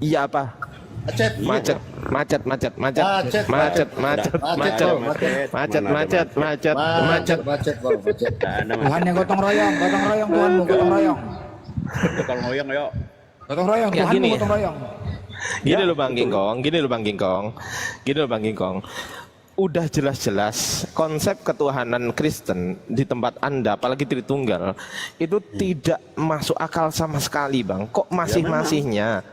Iya apa? Macet. Macet. Macet. Macet. Macet. Macet. Macet. Macet. Macet. Macet. Macet. Macet. Macet, Bang, macet. Tuhan yang gotong royong Tuhanmu gotong royong. Gotong royong ayo. Gotong royong Ya, Tuhanmu gini. gotong royong. Gini loh Bang Gingkong, gini loh Bang Gingkong, gini loh Bang Gingkong. Udah jelas-jelas konsep ketuhanan Kristen di tempat Anda, apalagi Tritunggal, itu tidak masuk akal sama sekali, Bang. Kok masih-masihnya?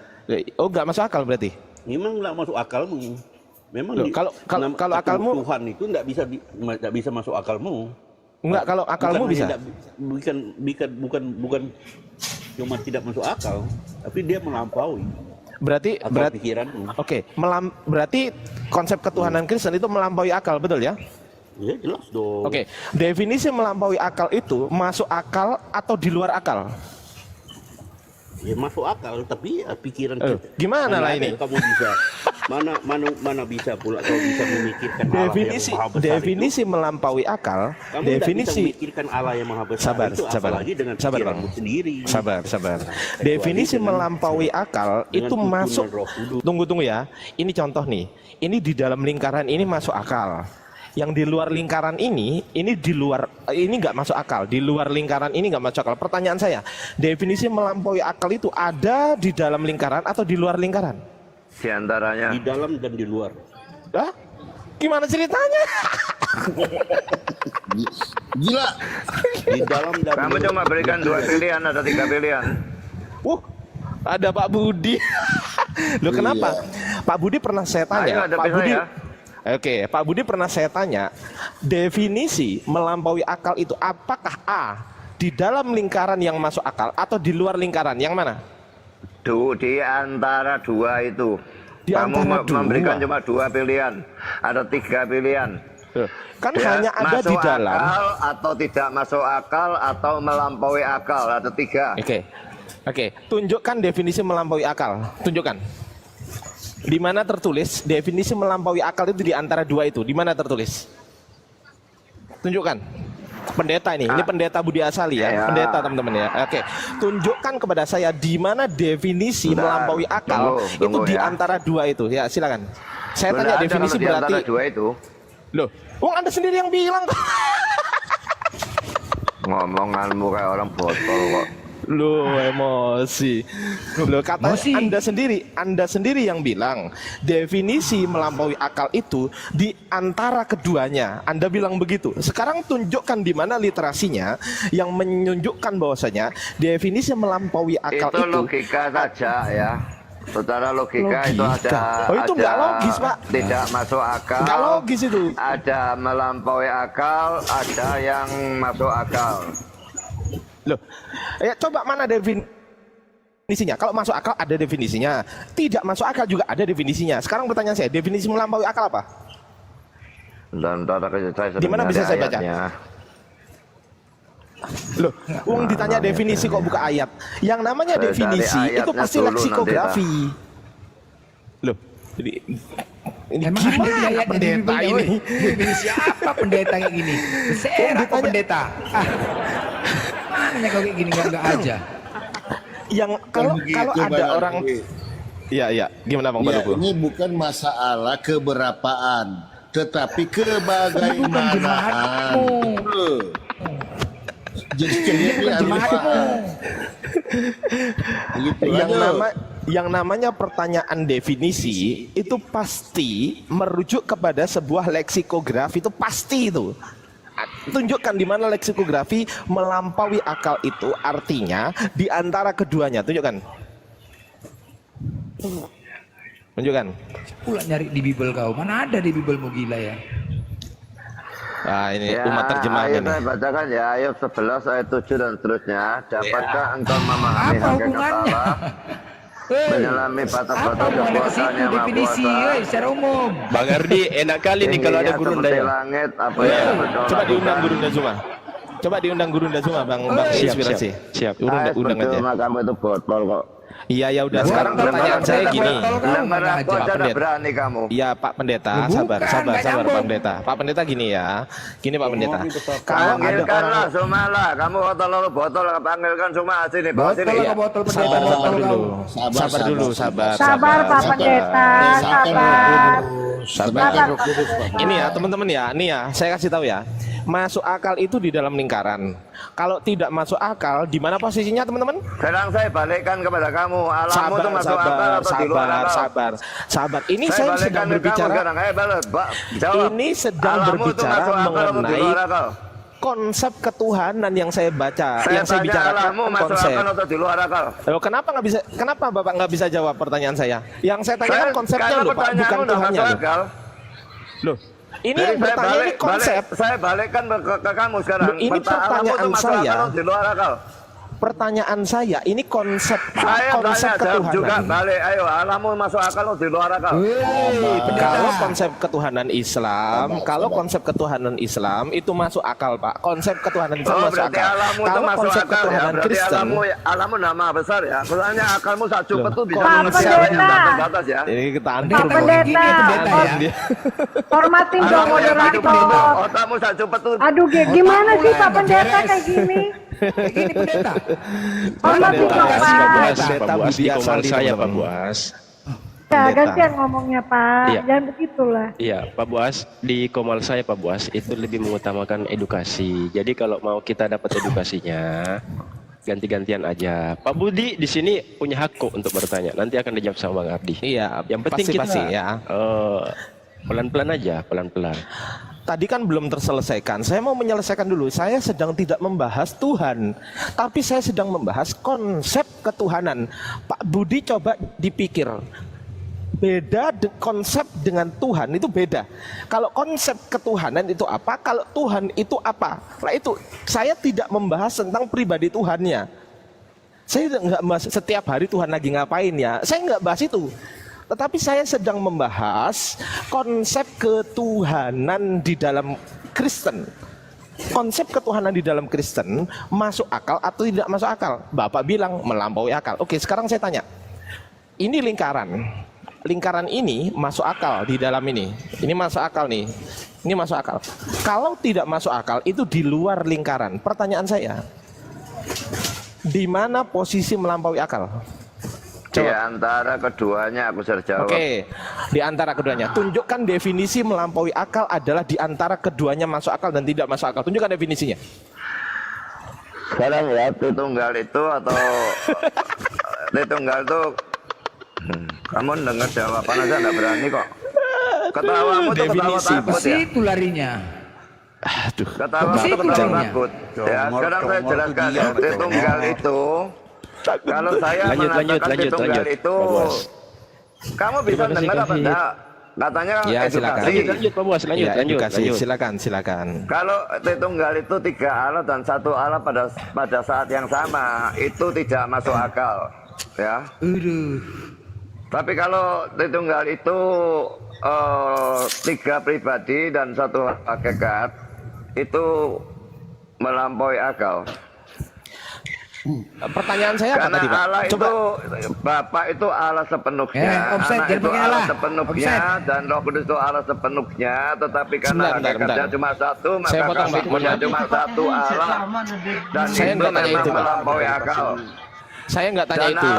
Oh, nggak masuk akal berarti? Memang nggak masuk akalmu. Memang Loh, kalau akalmu Tuhan itu nggak bisa masuk akalmu. nggak, kalau akalmu Bukan bisa. hanya bukan cuma tidak masuk akal, tapi dia melampaui Berarti akal pikiranmu. Oke, berarti konsep ketuhanan Kristen itu melampaui akal, betul ya? Ya jelas dong. Oke, definisi melampaui akal itu masuk akal atau di luar akal? Ya masuk akal, tapi pikiran kita. Gimana lah ada ini? yang kamu bisa mana bisa pula kalau bisa memikirkan Definisi Allah yang maha besar definisi itu. melampaui akal, Kamu definisi tidak bisa memikirkan Allah yang maha besar sabar, itu sabar, apalagi dengan sabar, pikiranmu Bang. sendiri. Sabar. Definisi dengan- melampaui akal dengan itu tuntunan masuk. Roh Kudus. Tunggu ya. Ini contoh nih. Ini di dalam lingkaran ini masuk akal. Yang di luar lingkaran ini di luar, ini nggak masuk akal. Di luar lingkaran ini nggak masuk akal. Pertanyaan saya, definisi melampaui akal itu ada di dalam lingkaran atau di luar lingkaran? Di antaranya Di dalam dan di luar. Hah? Gimana ceritanya? Gila. Di dalam dan kamu di luar. cuma berikan 2 pilihan, ada 3 pilihan. Ada Pak Budi. Loh kenapa? Pak Budi pernah saya Ayo, tanya. ada Pak pilihan Budi. ya. Oke, Pak Budi pernah saya tanya, definisi melampaui akal itu apakah A di dalam lingkaran yang masuk akal atau di luar lingkaran? Yang mana? Di antara 2 itu. Di Kamu antara memberikan dua. cuma 2 pilihan. Ada 3 pilihan. Kan Ya, hanya ada di masuk dalam. akal atau tidak masuk akal atau melampaui akal, ada 3. Oke, tunjukkan definisi melampaui akal. Tunjukkan. Di mana tertulis definisi melampaui akal itu di antara 2 itu? Di mana tertulis? Tunjukkan. Pendeta ini pendeta Budi Asali ya, Ya. pendeta teman-teman ya. Oke, tunjukkan kepada saya di mana definisi Bentar, melampaui akal tunggu itu di ya. antara 2 itu. Ya, silakan. Saya Nggak tanya ada definisi kalau di berarti. antara 2 itu. Loh, Anda sendiri yang bilang. Ngomonganmu kayak orang botol kok. Loh, emosi. Loh, kata Emosi. Anda sendiri yang bilang definisi melampaui akal itu di antara keduanya. Anda bilang begitu. Sekarang tunjukkan di mana literasinya yang menunjukkan bahwasanya definisi melampaui akal Itu itu logika saja ya. Secara logika itu Logika. ada. Oh, itu nggak ada logis, Pak. Tidak masuk akal. nggak logis itu. Ada melampaui akal, ada yang masuk akal. Loh, ya coba mana definisinya? Kalau masuk akal ada definisinya, tidak masuk akal juga ada definisinya. Sekarang pertanyaan saya, definisi melampaui akal apa? Dan saya Di mana bisa saya baca? ayatnya. Loh, wong ditanya definisi kok buka ayat. Yang namanya Saya definisi cari itu ayatnya pasti dulu leksikografi. Loh, jadi ini Emang gimana ada di ayat pendeta ini? Definisi apa pendeta kayak gini? Beser apa pendeta? Mana kau kayak gini nggak aja? Yang kalau ada Bang orang, Arfi. ya, gimana Bang Ya, Baduku? ini bukan masalah keberapaan, tetapi Bukan kebagaimana. jemaatmu. Jadi kayaknya Jemaatmu. begitu. Yang namanya pertanyaan definisi itu pasti merujuk kepada sebuah leksikografi, itu pasti itu. Tunjukkan di mana leksikografi melampaui akal itu artinya di antara keduanya. Tunjukkan. Tunjukkan. Pula nyari di Bible kau. Mana ada di Biblemu gila ya? Nah, ini Ya, umat terjemahannya ayat nih. saya bacakan ya, ayat 11, ayat 7 dan seterusnya. Dapatkah engkau memahami Apa hakikat hubungannya? Allah? Menyelami Apa batas-batas hubungannya ke situ kekuasaan yang maha definisi? kuasa. Secara umum. Bang Ardi, enak kali nih kalau ada Tingginya guru seperti undang. langit, apa Oh, yang ya. engkau Coba diundang lakukan? Guru Ndazuma. Coba diundang Guru Ndazuma Bang Siap, Inspirasi. siap. Undang Ayat aja. percuma kamu itu botol kok. Iya ya udah sekarang Botol, pertanyaan saya botol, gini. botol. Kamu Dengar nggak aku ngajar. aja Pak udah Pendeta. berani kamu. Iya Pak Pendeta, Bukan, sabar nggak Pak nyambung. Pendeta. Pak Pendeta gini ya. Gini Pak Pendeta. Kalau ada Panggilkanlah orang Sumala. Kamu botol panggilkan Suma sini, bawa Botol sini. apa botol pendeta? sabar Botol dulu. kamu. Sabar dulu, sabar. Sabar Pak Pendeta, sabar. Sabar. Roh Kudus, Pak. Ini ya teman-teman ya, nih ya, saya kasih tahu ya. Masuk akal itu di dalam lingkaran. Kalau tidak masuk akal, di mana posisinya teman-teman? Sekarang saya balikkan kepada kamu. Alammu itu masuk akal atau di luar akal? sabar. Ini Saya saya balikkan sedang ke kamu berbicara. sekarang. Balik, Pak. Jawab. Ini sedang Alammu itu berbicara masuk akal atau di mengenai luar akal? konsep ketuhanan yang saya baca, Saya yang saya tanya bicarakan alammu masuk konsep. akal atau di luar akal? Loh, kenapa Bapak nggak bisa jawab pertanyaan saya? Yang saya tanyakan konsepnya karena loh Pak, bukan pertanyaanmu udah Tuhannya masuk loh. akal. Loh, ini Jadi yang bertanya ini konsep. saya balikkan ke kamu sekarang. Loh, ini Alammu itu pertanyaan masuk saya. akal atau di luar akal? Pertanyaan saya, ini konsep Pak, Saya konsep tanya jawab juga ketuhanan. balik. Ayo, alammu masuk akal atau di luar akal? Kalau konsep ketuhanan Islam, kalau konsep ketuhanan Islam itu masuk akal Pak. Konsep ketuhanan Islam Oh, masuk berarti akal. alammu itu Kalau masuk konsep akal ya. ketuhanan Berarti Kristen, alammu nama besar ya. Maksudnya akalmu tak cukup tuh bisa Pak manusia yang Pendeta. tak terbatas ya. ini kita Pendeta, antar. Pak Pendeta, gini ya pendeta ya. Hormatin dong Alammu yang tak cukup, moderator. otakmu tak cukup tuh. Aduh, gimana Otakmu sih lah Pak yang Pendeta beres. kayak gini? Kayak gini pendeta. Hormatin Terima dong kasih Pak. Pak Buas, Pendeta Pak Buas di biasa komal nih, saya Pak teman-teman. Buas. Ya, Pendeta. gantian ngomongnya Pak. Iya. Jangan begitulah. Iya, Pak Buas di komal saya Pak Buas itu lebih mengutamakan edukasi. Jadi kalau mau kita dapat edukasinya ganti-gantian aja. Pak Budi di sini punya hak kok untuk bertanya. Nanti akan dijawab sama Bang Ardi. Iya, Yang penting kita pasti ya. pelan-pelan aja, pelan-pelan. Tadi kan belum terselesaikan. Saya mau menyelesaikan dulu. Saya sedang tidak membahas Tuhan, tapi saya sedang membahas konsep ketuhanan. Pak Budi coba dipikir. Beda konsep dengan Tuhan itu beda. Kalau konsep ketuhanan itu apa? Kalau Tuhan itu apa? Nah itu saya tidak membahas tentang pribadi Tuhannya. Saya nggak bahas setiap hari Tuhan lagi ngapain ya. Saya nggak bahas itu. Tetapi saya sedang membahas konsep ketuhanan di dalam Kristen. Konsep ketuhanan di dalam Kristen masuk akal atau tidak masuk akal? Bapak bilang melampaui akal. Oke, sekarang saya tanya. Ini lingkaran. Lingkaran ini masuk akal di dalam ini. Ini masuk akal nih. Ini masuk akal. Kalau tidak masuk akal itu di luar lingkaran. Pertanyaan saya, di mana posisi melampaui akal? Di antara keduanya aku sudah jawab. Oke, di antara keduanya. Tunjukkan definisi melampaui akal adalah di antara keduanya masuk akal dan tidak masuk akal. Tunjukkan definisinya. Sekarang ya, tunggal itu atau tunggal itu kamu dengar jawaban aja nggak berani kok. Ketawamu tuh ketawa Definisi, takut Ke ya. situ larinya. Aduh. Ketawa Ke situ tuh ketawa larinya. takut. Ya, sekarang saya jelaskan ya. Tunggal itu, kalau saya mengatakan lanjut, tunggal lanjut. itu, Pak Buas. kamu bisa Terima kasih, dengar apa Kak. enggak? Katanya Ya, silakan. edukasi. Lanjut Pak Buas, lanjut, Ya, lanjut, edukasi. lanjut. Silakan. Kalau tunggal itu 3 Allah dan 1 Allah pada saat yang sama, itu tidak masuk akal, ya. Tapi kalau tunggal itu 3 pribadi dan 1 hakikat, itu melampaui akal. Pertanyaan saya apa Karena tadi, Pak? Allah Coba. itu Bapa itu Allah sepenuhnya, offside, Anak jangan itu pakai Allah Allah. sepenuhnya, Offside. dan Roh Kudus itu Allah sepenuhnya. Tetapi karena Bentar. hakikatnya cuma satu, maka Saya potong, kami Pak. punya cuma satu Allah. Dan Saya itu nggak tanya memang itu, Pak. melampaui akal. Saya nggak tanya Dan itu.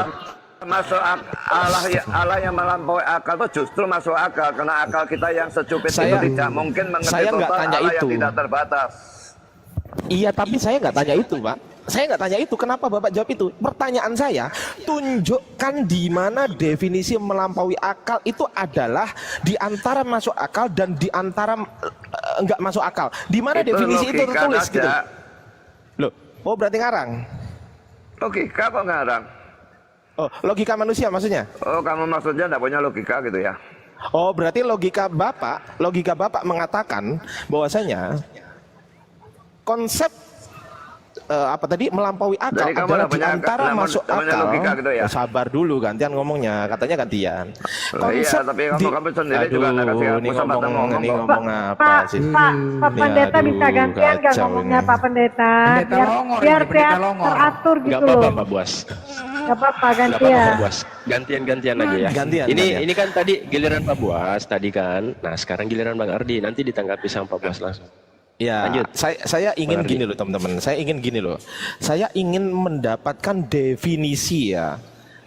Allah yang melampaui akal itu justru masuk akal, karena akal kita yang secupit Saya- itu tidak mungkin mengerti saya nggak total tanya Allah itu. yang tidak terbatas. Iya, tapi saya nggak tanya itu, Pak. Saya nggak tanya itu. Kenapa Bapak jawab itu? Pertanyaan saya, tunjukkan di mana definisi melampaui akal itu adalah di antara masuk akal dan di antara nggak masuk akal. Di mana definisi itu logika tertulis saja. gitu? Loh, oh berarti ngarang. Logika kok ngarang? Oh, logika manusia maksudnya? Oh, kamu maksudnya tidak punya logika gitu ya? Oh, berarti logika Bapak mengatakan bahwasanya konsep apa tadi melampaui akal Jadi kamu adalah nggak di punya antara nggak masuk punya akal. logika gitu ya? Oh, sabar dulu, gantian ngomongnya, katanya gantian. Iya, tapi kamu sendiri juga nggak kasih aku ini kesempatan ngomong ini kok. ngomong apa Pak, sih? Pak Pendeta aduh, bisa gantian nggak kacau ngomongnya ini. Pak Pendeta? Pendeta longor ini, pendeta longor. teratur Nggak gitu apa-apa loh. Pak Buas. Gak apa-apa, Nggak apa-apa gantian. Pak Buas. Gantian-gantian aja ya. Gantian, Ini gantian. ini kan tadi giliran Pak Buas tadi kan. Nah, sekarang giliran Bang Ardi. Nanti ditanggapi sama Pak Buas langsung. Ya, Lanjut. saya ingin Bang Ardi. gini loh teman-teman. Saya ingin gini loh. Saya ingin mendapatkan definisi ya.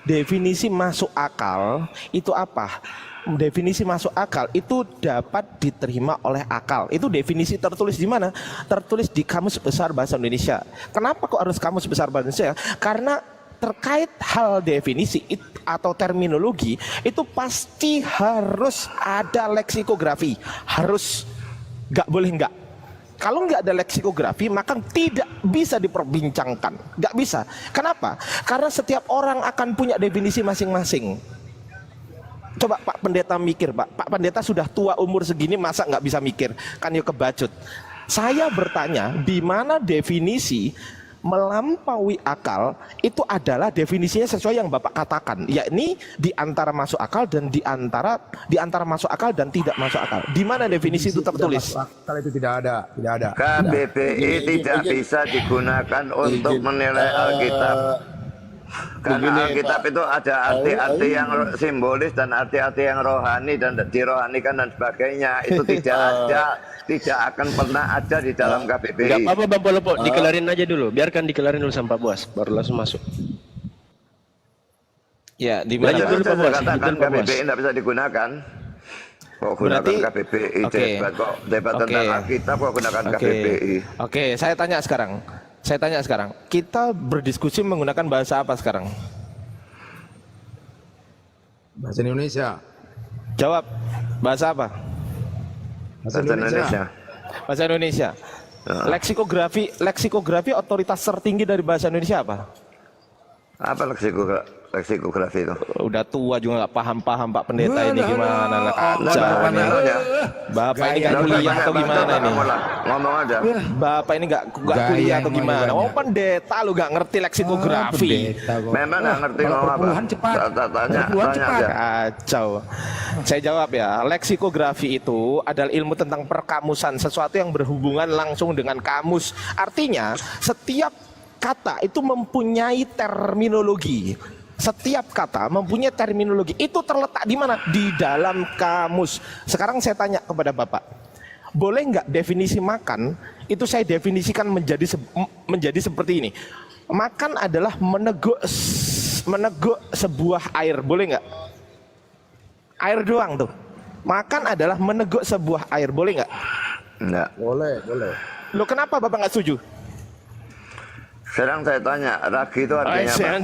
Definisi masuk akal itu apa? Definisi masuk akal itu dapat diterima oleh akal. Itu definisi tertulis di mana? Tertulis di Kamus Besar Bahasa Indonesia. Kenapa kok harus Kamus Besar Bahasa Indonesia? Karena terkait hal definisi atau terminologi itu pasti harus ada leksikografi. Harus, nggak boleh nggak. Kalau nggak ada leksikografi maka tidak bisa diperbincangkan, nggak bisa. Kenapa? Karena setiap orang akan punya definisi masing-masing. Coba Pak Pendeta mikir, Pak Pendeta sudah tua umur segini masa nggak bisa mikir? Kan yuk kebacut. Saya bertanya, di mana definisi melampaui akal itu adalah definisinya sesuai yang Bapak katakan, yakni di antara masuk akal dan di antara masuk akal dan tidak masuk akal. Di mana definisi itu tertulis? Akal itu tidak ada. KBBI tidak bisa digunakan untuk menilai Alkitab. Karena Begini, Alkitab Pak. itu ada arti-arti yang simbolis dan arti-arti yang rohani dan dirohanikan dan sebagainya. Itu tidak akan pernah ada di dalam Nggak KBBI. apa-apa Bang Polopo, dikelarin aja dulu. Biarkan dikelarin dulu sama Pak Buas, baru langsung masuk. Ya, di Lanjut mana? dulu, Pak Saya Buas. katakan Lanjut, Pak Buas. KBBI tidak bisa digunakan. Kok Berarti- gunakan KBBI oke. debat tentang Oke. Alkitab kok gunakan Oke. KBBI. Oke, saya tanya sekarang. Kita berdiskusi menggunakan bahasa apa sekarang? Bahasa Indonesia. Jawab. Bahasa apa? Bahasa Bahasa Indonesia. Indonesia. Bahasa Indonesia. Leksikografi otoritas tertinggi dari bahasa Indonesia apa? Apa leksikografi itu? Udah tua juga nggak paham-paham Pak Pendeta ini gimana lah kacau Nah, ini. ya. Bapak ini nggak Nggak usah kuliah banyak atau bantah, gimana Pak, ini? kamu lah. Ngomong aja. Bapak ini nggak Gaya kuliah atau yang gimana? banyak. Oh pendeta lu nggak ngerti leksikografi. Pendeta kok. Memang nggak ngerti Kalau ngomong apa. perpuluhan cepat. Tanya Perpuluhan cepat. aja. Kacau. Saya jawab ya, leksikografi itu adalah ilmu tentang perkamusan, sesuatu yang berhubungan langsung dengan kamus. Artinya, setiap kata itu mempunyai terminologi. Setiap kata mempunyai terminologi. Itu terletak di mana? Di dalam kamus. Sekarang saya tanya kepada Bapak, boleh nggak definisi makan itu saya definisikan menjadi seperti ini? Makan adalah meneguk sebuah air, boleh nggak? Air doang tuh. Makan adalah meneguk sebuah air, boleh nggak? Enggak. Boleh. Loh kenapa Bapak nggak setuju? Sekarang saya tanya, ragi itu artinya apa? Saya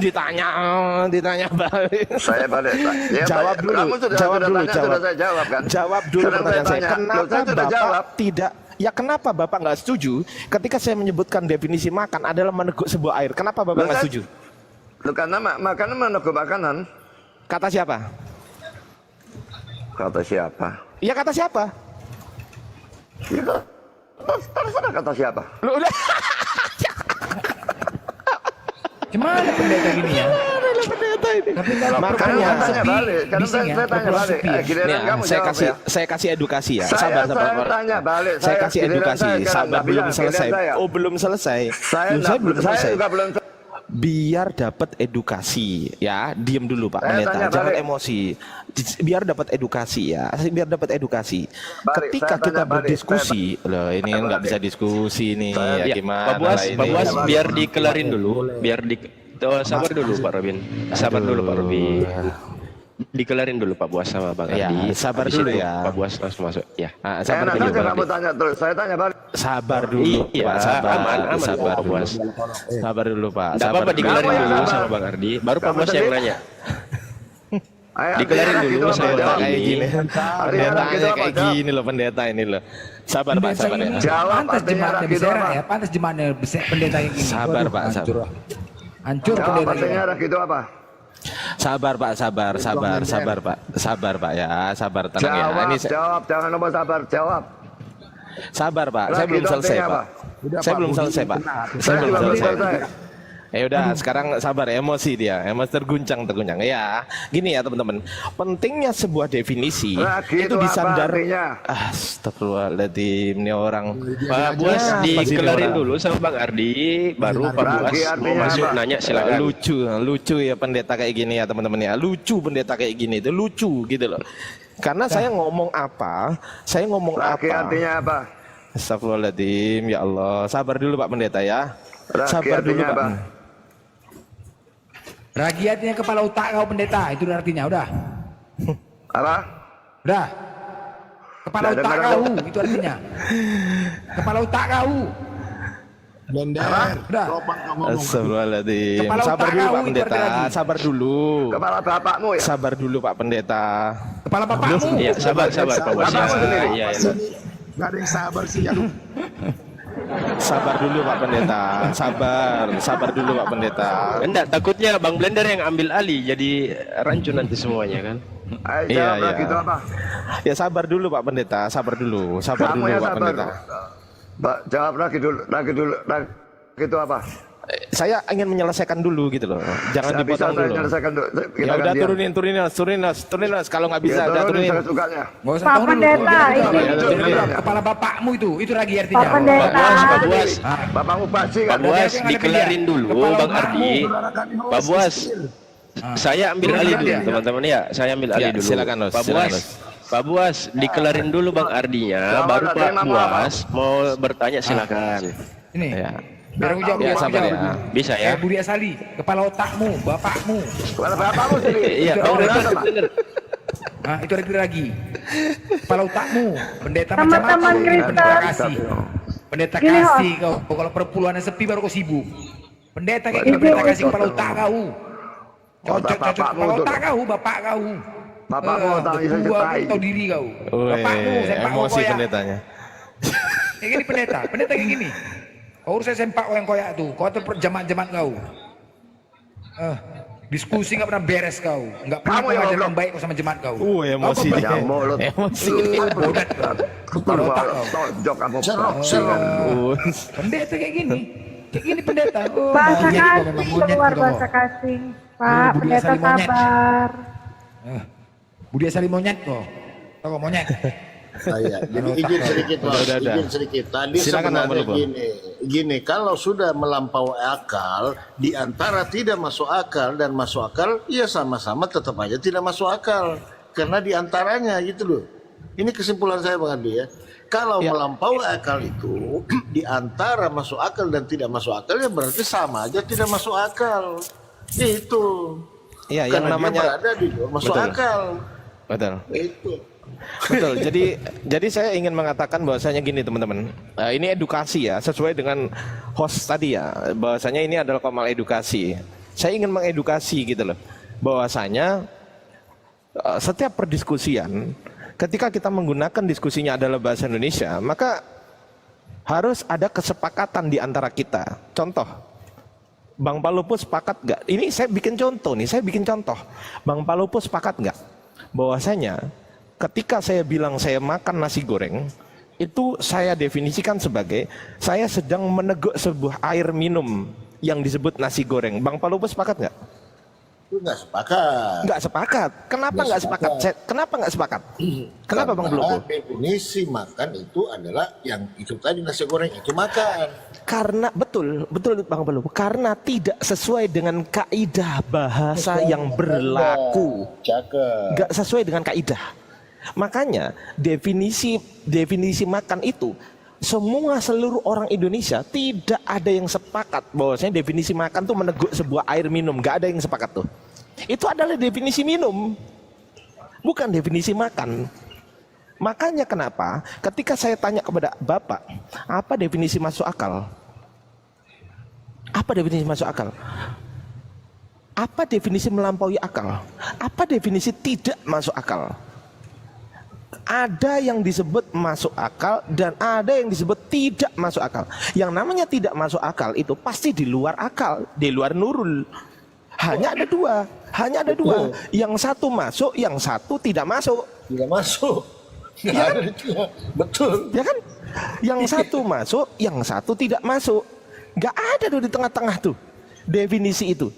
ditanya balik. Saya balik. Ya, Jawab Pak, dulu, Kamu sudah jawab dulu, tanya, jawab. sudah saya jawab kan? Jawab dulu Sekarang pertanyaan saya. tanya, loh, Kenapa saya sudah Bapak jawab. tidak? Ya kenapa Bapak nggak setuju ketika saya menyebutkan definisi makan adalah meneguk sebuah air? Kenapa Bapak Loh, nggak kan- setuju? Loh, karena makanan meneguk makanan. Kata siapa? Kata siapa? Ya kata siapa? Ya, terserah kata siapa. Loh, udah. Gimana pendeta gini ya? Tapi kalau Makanya Karena saya tanya sepi, balik. Karena bising ya, saya tanya perpuluhan balik. sepi ya. Giliran Nih, kamu saya jawab kasih ya. saya kasih edukasi ya. Saya tanya balik. Saya kasih giliran edukasi. saya sekarang Sabar nggak belum bilang, selesai. giliran saya. Oh belum selesai. Saya belum saya selesai. juga belum. Biar dapat edukasi ya, diem dulu Pak Saya Pendeta, tanya jangan balik. emosi. Biar dapat edukasi ya, biar dapat edukasi. Balik, Ketika saya tanya kita balik, berdiskusi, loh ini tanya nggak balik. bisa diskusi nih, Saya- ya Ya, gimana Pak Buas, lah ini? Pak Buas biar dikelarin dulu, biar di sabar dulu Pak Robin. Sabar dulu Pak Robin. Dikelarin dulu Pak Buas sama Bang Ya, Ardi. sabar Habis dulu itu ya. Pak Buas langsung masuk. Ya. Ah, Saya sabar enak dulu, saja Bang kamu Ardi. tanya terus. Saya tanya balik. Sabar dulu, Iya, Pak, sabar, aman, sabar Pak dulu. Buas. Sabar dulu Pak. Enggak sabar apa-apa dulu. dikelarin Kamu yang dulu sabar. sama Bang Ardi, baru Pak Kamu Buas yang tadi- nanya. Ayo, Dikelarin artinya dulu gitu sama apa, Bang jawab. Ardi. Kayak gini. Artinya Pendetanya gitu apa, kayak jawab. gini loh pendeta ini loh. Sabar Pak, Pendeta sabar ya. ini Jawab, pantas artinya jemaatnya gitu berserah apa? ya, pantas jemaatnya pendeta yang gini. Sabar, Waduh, Pak, hancur sabar. lah. Hancur Jawab pendeta artinya ini. gitu apa? Sabar Pak, sabar Pak. Sabar Pak ya, sabar tenang ya. Jawab, Ini jawab. Jangan lupa sabar. Jawab. sabar Pak, saya Lagi belum itu selesai artinya Pak. apa? Udah, Saya Pak, belum Budi, selesai Pak. benar. Saya Saya belum juga belum selesai. selesai. Ya udah, sekarang sabar, emosi dia, emosi terguncang. Ya, gini ya teman-teman. Pentingnya sebuah definisi Ragi itu itu apa disandar. artinya? Astagfirullahaladzim, ini orang. Pak Buas apa sih dikelarin orang? dulu sama Bang Ardi, baru Pak Buas Lagi mau artinya masuk apa? nanya silakan. Lucu ya pendeta kayak gini ya teman-teman ya. Lucu pendeta kayak gini itu lucu gitu loh. Karena saya ngomong apa, Lagi artinya apa? Astagfirullahaladzim, ya Allah. Sabar dulu Pak Pendeta ya. Ragi Sabar dulu artinya Pak. apa? Ragi artinya kepala otak kau pendeta, itu artinya udah. Apa? Udah. Kepala Nggak otak dengar kau, aku. itu artinya. Kepala otak kau. Blender. Udah. Topang kamu ngomong. Astagfirullahaladzim. Kepala Sabar otak dulu kau Pak itu Pendeta. artinya lagi. Sabar dulu. Kepala bapakmu ya? Sabar dulu Pak Pendeta. Kepala bapakmu. Iya, sabar Pak Buas. Bapakmu sendiri. Iya. Sini, nggak ada yang sabar sih ya. Sabar dulu Pak Pendeta. Sabar dulu Pak Pendeta. Enggak, takutnya Bang Blender yang ambil alih jadi rancu nanti semuanya kan. Ayo Iya, jawab iya. lagi itu apa? Ya sabar dulu Pak Pendeta. Sabar dulu Kamu yang Pak sabar. Pendeta. Jawab lagi dulu. Lagi itu apa? Saya ingin menyelesaikan dulu gitu loh. Jangan Nggak bisa dipotong saya dulu. menyelesaikan dulu. Ya udah turunin. Kalau nggak bisa udah turunin. Sukanya. Nggak usah Pak tahu dulu. Pendeta, Itu ini- apa? Kepala bapakmu itu lagi artinya. Pak Pendeta. Pak Buas, Bapakmu basi Pak kan? Buas yang ada dikelarin beda. dulu Kepala Bang otakmu. Ardi. Pak Buas, saya ambil Turunin alih aja. dulu teman-teman ya. Saya ambil alih Ya, dulu. silakan, Los. Pak Silakan, Buas, Los. Pak Buas dikelarin dulu Bang Ardinya, Jawab, baru ada Pak yang mau apa? Buas mau bertanya silakan. Ini. Ya. Biar aku jawab. Ya, biar aku sabar jawab. ya. Bisa ya? Budi Asali, kepala otakmu, bapakmu. Kepala bapakmu sendiri. Iya, Itu Bang orang Blender, apa? bener. Nah, itu lagi. Kepala otakmu, pendeta Teman-teman macam apa? Kristen. Pendeta kasih. Pendeta Gini, kasih kau. Kalau perpuluhannya sepi baru kau sibuk. Pendeta kayak gini, Ini pendeta kasih otak. kepala otak kau. Cocok bapakmu kepala tuh. otak kau, bapak kau. Bapakmu otak bisa berdua cetai. tahu diri kau. Woi, Bapakmu, sempak kau emosi koyak. pendetanya. Kayak gini pendeta kayak gini. Kau urus sempak kau yang koyak tuh. Kau atur jemaat-jemaat kau. Diskusi nggak pernah beres kau. Nggak pernah Kamu yang mengajar goblok. yang baik kau sama jemaat kau. Emosi Apa, dia. Ya mulut. Emosi. Bodat kau. Kepala otak kau. Tonjok kamu. Serok. Pendeta kayak gini. Kayak gini pendeta. Bahasa Monyet kau, kasing memang monyet keluar kau. bahasa kasing. Pak Budi Pendeta Asali monyet. sabar. Budi Asali monyet kok. Tahu kok monyet? Iya, jadi izin sedikit, Bos. Udah. Izin sedikit. Tadi Silakan, sebenarnya Bang. gini, kalau sudah melampaui akal, di antara tidak masuk akal dan masuk akal, ya sama-sama tetap aja tidak masuk akal. Karena di antaranya gitu loh. Ini kesimpulan saya Bang Andi ya. Kalau Ya. melampaui akal itu, di antara masuk akal dan tidak masuk akal, ya berarti sama aja tidak masuk akal. Itu. Iya, yang Karena dia namanya berada di luar masuk Betul. akal. betul. Itu. Betul. Jadi saya ingin mengatakan bahwasanya gini teman-teman. Ini edukasi ya, sesuai dengan host tadi ya. Bahwasanya ini adalah komal edukasi. Saya ingin mengedukasi gitu loh. Bahwasanya setiap perdiskusian, ketika kita menggunakan diskusinya adalah bahasa Indonesia, maka harus ada kesepakatan di antara kita. Contoh, Bang Palopo sepakat nggak? Ini saya bikin contoh nih, Bang Palopo sepakat nggak? Bahwasanya ketika saya bilang saya makan nasi goreng, itu saya definisikan sebagai saya sedang meneguk sebuah air minum yang disebut nasi goreng. Bang Palopo sepakat nggak? Itu nggak sepakat. Nggak sepakat. Kenapa Nggak nggak sepakat? sepakat. Kenapa nggak sepakat? Kenapa Bang Karena Palopo? definisi makan itu adalah yang itu tadi nasi goreng itu makan. Karena betul Bang Palopo. Karena tidak sesuai dengan kaidah bahasa yang berlaku. Cakep. Nggak sesuai dengan kaidah. Makanya definisi makan itu seluruh orang Indonesia tidak ada yang sepakat bahwasanya definisi makan tuh meneguk sebuah air minum. Nggak ada yang sepakat tuh. Itu adalah definisi minum, bukan definisi makan. Makanya kenapa ketika saya tanya kepada Bapak, apa definisi masuk akal? Apa definisi masuk akal? Apa definisi melampaui akal? Apa definisi tidak masuk akal? Ada yang disebut masuk akal dan ada yang disebut tidak masuk akal. Yang namanya tidak masuk akal itu pasti di luar akal, di luar nurul. Hanya ada dua. Yang satu masuk, yang satu tidak masuk. Tidak masuk. Nggak ada itu. Betul. Ya kan? Yang satu masuk, yang satu tidak masuk. Gak ada tuh di tengah-tengah tuh. definisi itu.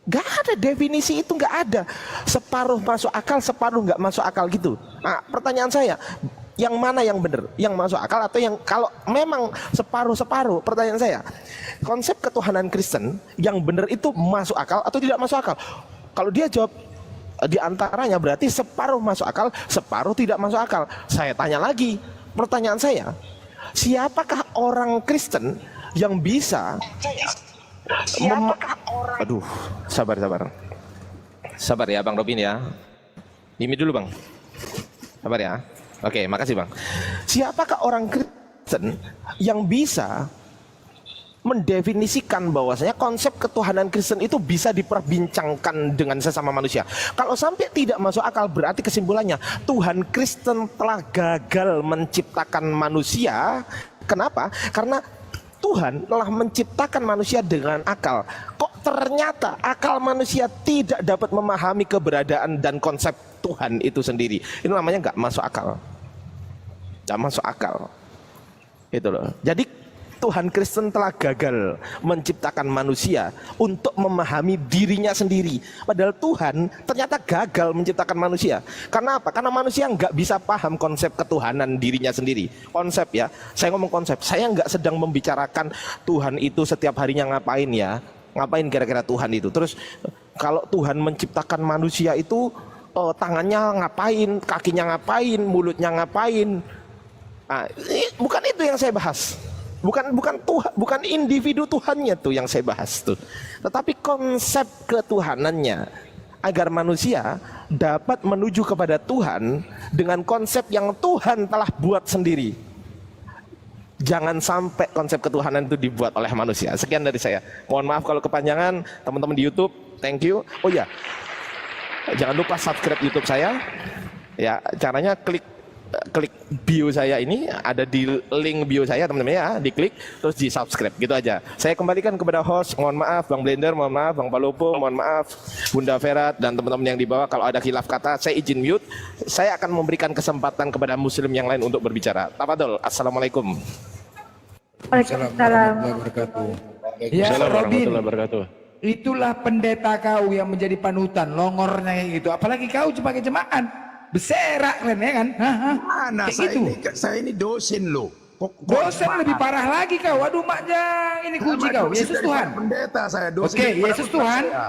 Gak ada definisi itu, gak ada. Separuh masuk akal, separuh gak masuk akal gitu. Nah, pertanyaan saya, yang mana yang benar? Yang masuk akal atau yang kalau memang separuh-separuh? Pertanyaan saya, konsep ketuhanan Kristen yang benar itu masuk akal atau tidak masuk akal? Kalau dia jawab di antaranya berarti separuh masuk akal, separuh tidak masuk akal. Saya tanya lagi, pertanyaan saya, siapakah orang Kristen yang bisa aduh, sabar ya Bang Robin ya. Ini dulu Bang. Sabar ya. Oke, makasih Bang. Siapakah orang Kristen yang bisa mendefinisikan bahwasanya konsep ketuhanan Kristen itu bisa diperbincangkan dengan sesama manusia? Kalau sampai tidak masuk akal, berarti kesimpulannya Tuhan Kristen telah gagal menciptakan manusia. Kenapa? Karena Tuhan telah menciptakan manusia dengan akal. Kok ternyata akal manusia tidak dapat memahami keberadaan dan konsep Tuhan itu sendiri? Itu namanya nggak masuk akal. Nggak masuk akal. Itu loh. Jadi Tuhan Kristen telah gagal menciptakan manusia untuk memahami dirinya sendiri. Padahal Tuhan ternyata gagal menciptakan manusia. Karena apa? Karena manusia nggak bisa paham konsep ketuhanan dirinya sendiri. Konsep ya, saya ngomong konsep. Saya nggak sedang membicarakan Tuhan itu setiap harinya ngapain ya. Ngapain kira-kira Tuhan itu. Terus kalau Tuhan menciptakan manusia itu tangannya ngapain, kakinya ngapain, mulutnya ngapain. Nah, bukan itu yang saya bahas. Bukan Tuhan, bukan individu Tuhannya tuh yang saya bahas tuh. Tetapi konsep ketuhanannya agar manusia dapat menuju kepada Tuhan dengan konsep yang Tuhan telah buat sendiri. Jangan sampai konsep ketuhanan itu dibuat oleh manusia. Sekian dari saya. Mohon maaf kalau kepanjangan, teman-teman di YouTube. Thank you. Oh ya, jangan lupa subscribe YouTube saya. Ya, caranya klik bio saya ini, ada di link bio saya teman-teman ya, diklik terus di subscribe gitu aja. Saya kembalikan kepada host, mohon maaf Bang Blender, mohon maaf Bang Palopo, mohon maaf Bunda Ferat dan teman-teman yang di bawah. Kalau ada khilaf kata saya izin mute. Saya akan memberikan kesempatan kepada muslim yang lain untuk berbicara. Tafadhol. Assalamualaikum. Waalaikumsalam. Ya, Assalamualaikum Robin, warahmatullahi wabarakatuh. itulah pendeta kau yang menjadi panutan, longornya kayak gitu. Apalagi kau sebagai jemaat. Beserak kan ya kan? Mana Kayak saya gitu. saya ini dosen loh. Dosen lebih parah lagi kau. Waduh maknya ini kuji kau. Yesus Tuhan. Pendeta saya dosen. Oke, daripada Yesus ustaz Tuhan. saya.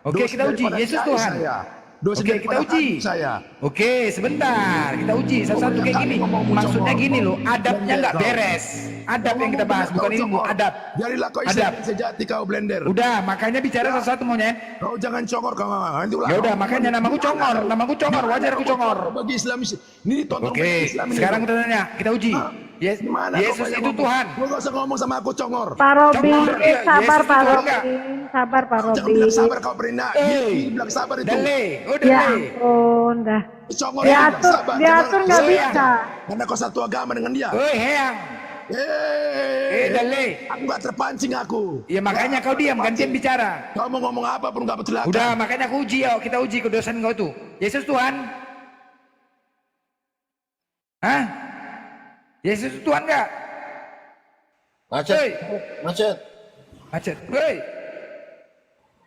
Oke, Dosen kita uji. daripada Yesus kiai Tuhan. saya. Dosen Oke, kita daripada uji. adik saya. Oke, sebentar. Kita uji. Satu-satu kayak gini. Maksudnya gini loh. Adabnya nggak beres. Adab yang kita bahas bukan ilmu. Adab. Jadilah kau Adab. Islam sejati kau Blender. Udah, makanya bicara satu-satu maunya. Kau jangan congor kau nanti ulang. Ya udah, makanya namaku congor. Namaku congor. Wajar aku congor. Bagi Islam ini ditonton Oke, bagi Islam ini. sekarang kita tanya. Kita uji. Gimana kau Yesus banyak itu ngomong? Tuhan. Kau gak usah ngomong sama aku congor. Pak Robin, Congor, iya, sabar Yesus Pak itu Robin, enggak? sabar Pak Jangan Robin. bilang sabar kau perindah. Eh, Ini bilang sabar itu. Dale, Ya dale. ampun, dah. Congor itu bilang Diatur, sabar. diatur nggak Oh, iya. bisa. Karena kau satu agama dengan dia. Hei, heyang. Dale. Aku gak terpancing aku. Ya makanya kau diam, gantian bicara. Kau mau ngomong apa pun gak bercelaka. Udah, makanya aku uji ya. Kita uji kedosan kau tuh. Yesus Tuhan. Hah? Yesus Tuhan enggak? Macet, Hei. macet. Macet. Hei.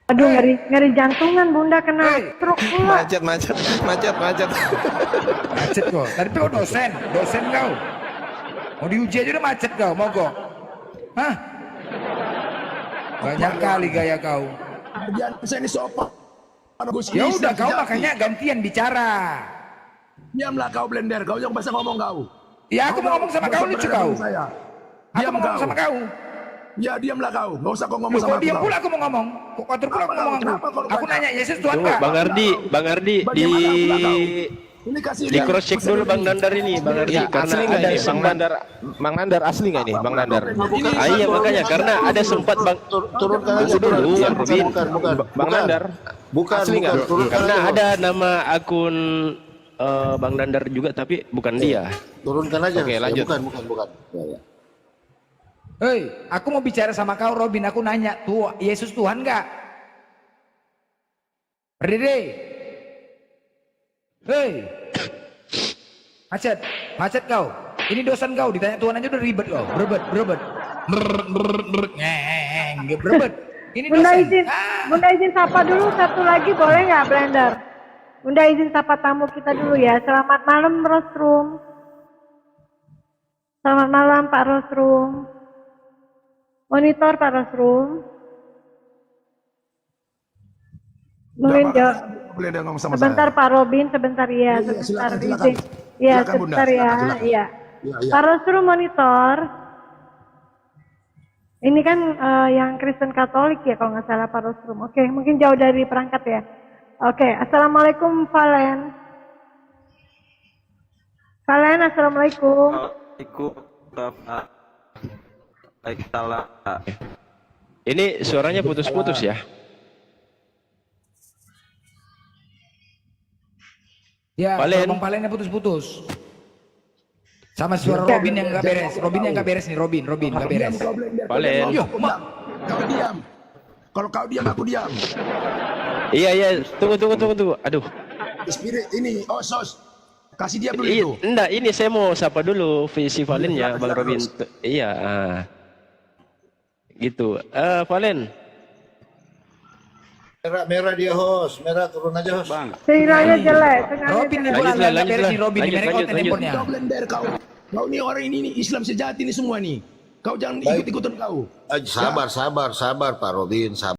Aduh, ngeri jantungan Bunda kena Hei. stroke pula. Macet. Macet kau. Tadi tuh dosen kau. Mau diuji aja udah macet kau, mogok. Hah? Banyak kali gaya kau. Biar saya ini sopan. Ya udah kau makanya gantian bicara. Diamlah kau Blender. Kau yang bahasa ngomong kau. Ya aku mau ngomong sama kau lucu kau. Saya. Aku Diam mau ngomong kau. sama kau. Ya diamlah kau. Gak usah kau ngomong Loh, sama kok aku. diam kau. pula aku mau ngomong. Kok kotor pula aku Kenapa, ngomong kenapa aku. kau Aku banyak? nanya Yesus Tuhan Tunggu, enggak? Bang Ardi, Bagaimana pula kau? Ini kasih di cross check dulu Bang Nandar ini, Bang Ardi, Ya, karena asli nggak ada ini Bang sempat. Nandar? Bang Nandar asli nggak ini Bang Nandar? Ah, iya makanya karena ada sempat Bang. Turunkan aja Tunggu dulu, bukan, Robin. bukan. Bang Nandar Bukan, asli nggak? bukan. Turunkan Karena aja, ada nama akun Bang Nandar juga tapi bukan dia. Turunkan aja. Oke, lanjut. Bukan. Ya. Hei, aku mau bicara sama kau Robin. Aku nanya, tuh Yesus Tuhan enggak? Berdiri. Hei. Macet kau. Ini dosan kau. Ditanya Tuhan aja udah ribet kau. Berebet. Berebet. Ini Bunda dosen. izin, Bunda izin sapa dulu satu lagi boleh nggak Blender? Bunda izin sapa tamu kita dulu ya. Selamat malam Rosrum. Selamat malam Pak Rosrum. Monitor Pak Rosrum. Mungkin jawab. Blender ngomong sama Sebentar saya. Pak Robin, sebentar ya, Iya, sebentar silakan, izin. silakan. Iya, Silakan, Bunda, sebentar ya. silakan. Iya. Iya, iya. Pak Rosrum monitor. Ini kan yang Kristen Katolik ya kalau nggak salah Pak Rosrum. Oke, mungkin jauh dari perangkat ya. Oke, Assalamualaikum Valen. Valen, Assalamualaikum. Ini suaranya putus-putus ya. Ya, Valen. Bang Valennya putus-putus. Sama suara Robin yang nggak beres. Robin yang nggak beres nih. Robin nggak beres. Diam kau Blender. Valen. Kau diam. Kau diam. Kalau kau diam, aku diam. Iya, tunggu. Aduh. Spirit ini, sos. Kasih dia dulu itu. Enggak, ini saya mau sapa dulu si Valennya, Bang Robin. Iya, gitu. Valen. Merah dia host, merah turun aja host. Bang, Sinyalnya jelek. sinyalnya Robin nih jelek. bola nggak beres lanjutlah. nih Robin. Nih, mereka Lanjut. handphonenya. Kau Blender kau. Kau ini orang ini nih, Islam sejati ini semua nih. Kau jangan ikut-ikutan kau. Sabar Pak Robin, sabar.